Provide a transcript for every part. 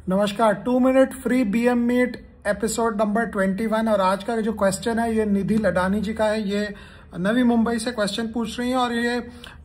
नमस्कार। 2 minute free BM meet episode number 21। और आज का जो क्वेश्चन है ये निधि लडानी जी का है। ये नवी मुंबई से क्वेश्चन पूछ रही हैं और ये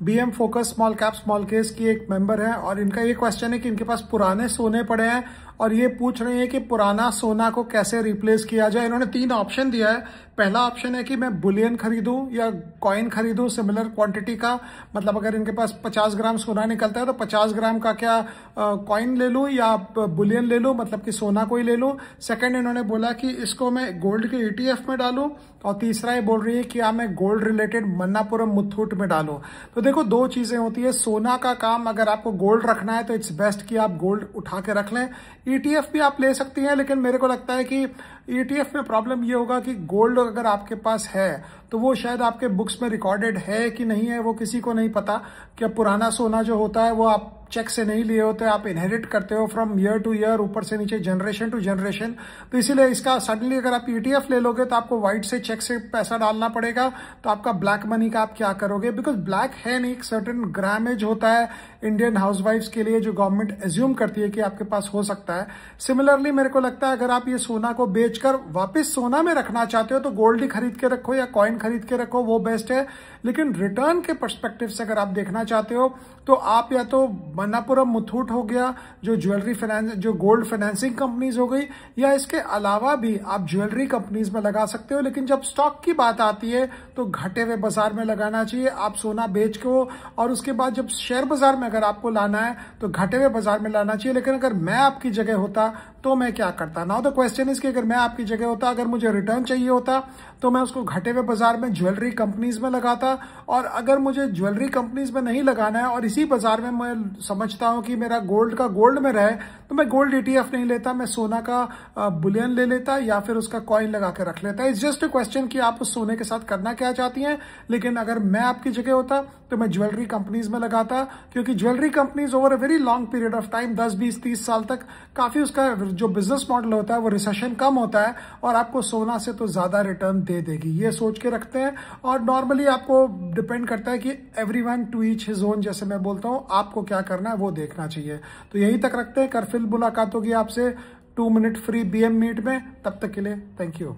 BM focus small cap small case की एक मेंबर है। और इनका ये क्वेश्चन है कि इनके पास पुराने सोने पड़े हैं और ये पूछ रही हैं कि पुराना सोना को कैसे रिप्लेस किया जाए। इन्होंने 3 ऑप्शन दिया है। पहला ऑप्शन है कि मैं बुलियन खरीदूं या कॉइन खरीदूं सिमिलर क्वांटिटी का, मतलब अगर इनके पास 50 ग्राम सोना निकलता है तो 50 ग्राम का क्या कॉइन ले लूं या बुलियन ले लूं, मतलब कि सोना को ही ले लूं। सेकंड इन्होंने बोला कि इसको मैं गोल्ड के ईटीएफ में डालूं। और तीसरा ये बोल रही है कि मैं गोल्ड रिलेटेड मन्नापुरम मुथूट में डालूं। तो देखो, 2 चीजें होती है। सोना का काम अगर आपको गोल्ड रखना है तो इट्स बेस्ट कि आप गोल्ड उठा के रख लें। ईटीएफ भी आप ले सकती हैं, लेकिन मेरे को लगता है कि ईटीएफ में प्रॉब्लम ये होगा कि गोल्ड अगर आपके पास है तो वो शायद आपके बुक्स में रिकॉर्डेड है कि नहीं है वो किसी को नहीं पता। क्या पुराना सोना जो होता है वो आप चेक से नहीं लिए होते, आप इनहेरिट करते हो फ्रॉम ईयर टू ईयर, ऊपर से नीचे, जनरेशन टू जनरेशन। तो इसीलिए इसका सडनली अगर आप ईटीएफ ले लोगे तो आपको व्हाइट से चेक से पैसा डालना पड़ेगा। तो आपका ब्लैक मनी का आप क्या करोगे? बिकॉज ब्लैक है नहीं, एक सर्टेन ग्रामेज होता है इंडियन हाउसवाइफ्स के लिए जो गवर्नमेंट एज्यूम करती है कि आपके पास हो सकता है। सिमिलरली मेरे को लगता है अगर आप ये सोना को बेचकर वापस सोना में रखना चाहते हो तो गोल्ड ही खरीद के रखो या कॉइन खरीद के रखो, वो बेस्ट है। लेकिन रिटर्न के पर्सपेक्टिव से अगर आप देखना चाहते हो तो आप या तो मन्नापुरम मुथूट हो गया जो ज्वेलरी फाइनेंस जो गोल्ड फाइनेंसिंग कंपनीज हो गई, या इसके अलावा भी आप ज्वेलरी कंपनीज में लगा सकते हो। लेकिन जब स्टॉक की बात आती है तो घटे हुए बाजार में लगाना चाहिए। आप सोना बेच को और उसके बाद जब शेयर बाजार में अगर आपको लाना है तो घटे हुए बाजार में लाना चाहिए। लेकिन अगर मैं आपकी जगह होता तो मैं क्या करता? नाउ द क्वेश्चन इज कि अगर मैं आपकी जगह होता, अगर मुझे रिटर्न चाहिए होता तो मैं उसको घटे हुए बाजार में ज्वेलरी कंपनीज में लगाता। और अगर मुझे ज्वेलरी कंपनीज में नहीं लगाना है और इसी बाजार में मैं समझता हूं कि मेरा गोल्ड का गोल्ड में रहे तो मैं गोल्ड ईटीएफ नहीं लेता, मैं सोना का बुलियन ले लेता या फिर उसका कॉइन लगा के रख लेता। इट्स जस्ट अ क्वेश्चन कि आप उस सोने के साथ करना क्या चाहती हैं। लेकिन अगर मैं आपकी जगह होता तो मैं ज्वेलरी कंपनीज में लगाता, क्योंकि jewellery companies over a very long period of time 10, 20, 30 साल तक काफी उसका जो बिजनेस मॉडल होता है वो रिसेशन कम होता है और आपको सोना से तो ज्यादा रिटर्न दे देगी, ये सोच के रखते हैं। और नॉर्मली आपको डिपेंड करता है कि everyone to each his own, जैसे मैं बोलता हूं, आपको क्या करना है वो देखना चाहिए। तो यहीं तक रखते हैं। कर फिर मुलाकात होगी आपसे 2 मिनट फ्री बीएम मीट में। तब तक के लिए थैंक यू।